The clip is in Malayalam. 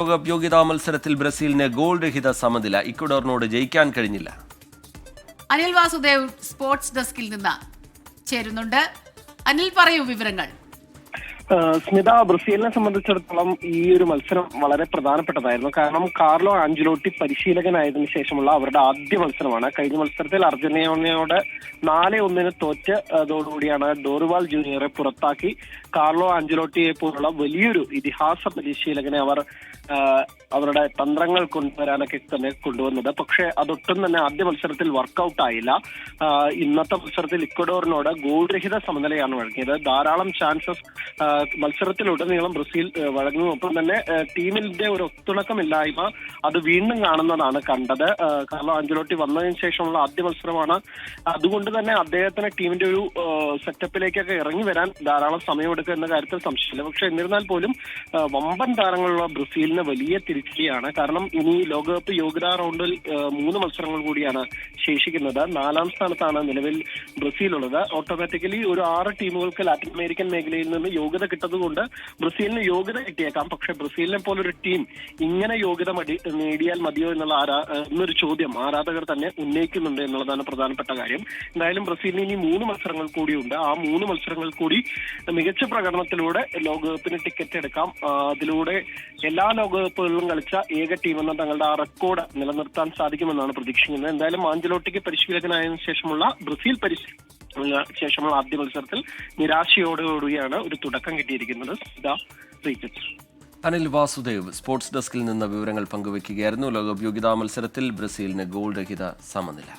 ലോകകപ്പ് യോഗ്യതാ മത്സരത്തിൽ ബ്രസീലിന് ഗോൾ രഹിത സമനില. ഇക്വഡോറിനോട് ജയിക്കാൻ കഴിഞ്ഞില്ല. അനിൽ വാസുദേവ് സ്പോർട്സ് ഡെസ്കിൽ നിന്ന് ചേരുന്നുണ്ട്. അനിൽ, പറയൂ വിവരങ്ങൾ. സ്മിത, ബ്രസീലിനെ സംബന്ധിച്ചിടത്തോളം ഈ ഒരു മത്സരം വളരെ പ്രധാനപ്പെട്ടതായിരുന്നു. കാരണം കാർലോ ആഞ്ചലോട്ടി പരിശീലകനായതിനു ശേഷമുള്ള അവരുടെ ആദ്യ മത്സരമാണ്. കഴിഞ്ഞ മത്സരത്തിൽ അർജന്റീനയോട് 4-1 തോറ്റ് അതോടുകൂടിയാണ് ഡോറിവാൾ ജൂനിയറെ പുറത്താക്കി കാർലോ ആഞ്ചലോട്ടിയെ പോലുള്ള വലിയൊരു ഇതിഹാസ പരിശീലകനെ അവർ അവരുടെ തന്ത്രങ്ങൾ കൊണ്ടുവരാനൊക്കെ തന്നെ കൊണ്ടുവന്നത്. പക്ഷെ അതൊട്ടും തന്നെ ആദ്യ മത്സരത്തിൽ വർക്കൗട്ട് ആയില്ല. ഇന്നത്തെ മത്സരത്തിൽ ഇക്വഡോറിനോട് ഗോൾ രഹിത സമനിലയാണ് വഴങ്ങിയത്. ധാരാളം ചാൻസസ് മത്സരത്തിലുടനീളം ബ്രസീൽ വഴങ്ങും. ഒപ്പം തന്നെ ടീമിന്റെ ഒരു ഒത്തുണക്കമില്ലായ്മ അത് വീണ്ടും കാണുന്നതാണ് കണ്ടത്. കാർലോ ആഞ്ചലോട്ടി വന്നതിന് ശേഷമുള്ള ആദ്യ മത്സരമാണ്. അതുകൊണ്ട് തന്നെ അദ്ദേഹത്തിന് ടീമിന്റെ ഒരു സെറ്റപ്പിലേക്കൊക്കെ ഇറങ്ങി വരാൻ ധാരാളം സമയമെടുക്കുക എന്ന കാര്യത്തിൽ സംശയമില്ല. പക്ഷെ എന്നിരുന്നാൽ പോലും വമ്പൻ താരങ്ങളുള്ള ബ്രസീലിന് വലിയ തിരിച്ചടിയാണ്. കാരണം ഇനി ലോകകപ്പ് യോഗ്യതാ റൗണ്ടിൽ 3 മത്സരങ്ങൾ കൂടിയാണ് ശേഷിക്കുന്നത്. 4ാം സ്ഥാനത്താണ് നിലവിൽ ബ്രസീൽ ഉള്ളത്. ഓട്ടോമാറ്റിക്കലി ഒരു 6 ടീമുകൾക്ക് ലാറ്റിൻ അമേരിക്കൻ മേഖലയിൽ നിന്ന് യോഗ്യത കിട്ടതുകൊണ്ട് ബ്രസീലിന് യോഗ്യത കിട്ടിയേക്കാം. പക്ഷെ ബ്രസീലിനെ പോലൊരു ടീം ഇങ്ങനെ യോഗ്യത നേടിയാൽ മതിയോ എന്നൊരു ചോദ്യം ആരാധകർ തന്നെ ഉന്നയിക്കുന്നുണ്ട് എന്നുള്ളതാണ് പ്രധാനപ്പെട്ട കാര്യം. എന്തായാലും ബ്രസീലിന് ഇനി 3 മത്സരങ്ങൾ കൂടിയുണ്ട്. ആ 3 മത്സരങ്ങൾ കൂടി മികച്ച പ്രകടനത്തിലൂടെ ലോകകപ്പിന് ടിക്കറ്റ് എടുക്കാം. അതിലൂടെ എല്ലാ ലോകകപ്പുകളിലും കളിച്ച ഏക ടീമെന്ന തങ്ങളുടെ ആ റെക്കോർഡ് നിലനിർത്താൻ സാധിക്കുമെന്നാണ് പ്രതീക്ഷിക്കുന്നത്. എന്തായാലും ആഞ്ചലോട്ടിക്ക് പരിശീലകനായതിനു ശേഷമുള്ള ബ്രസീൽ ശേഷമുള്ള ആദ്യ മത്സരത്തിൽ നിരാശയോടുകൂടിയാണ് ഒരു തുടക്കം കിട്ടിയിരിക്കുന്നത്. അനിൽ വാസുദേവ് സ്പോർട്സ് ഡെസ്കിൽ നിന്ന് വിവരങ്ങൾ പങ്കുവയ്ക്കുകയായിരുന്നു. ലോകകപ്പ് യോഗ്യതാ മത്സരത്തിൽ ബ്രസീലിന് ഗോൾ രഹിത സമനില.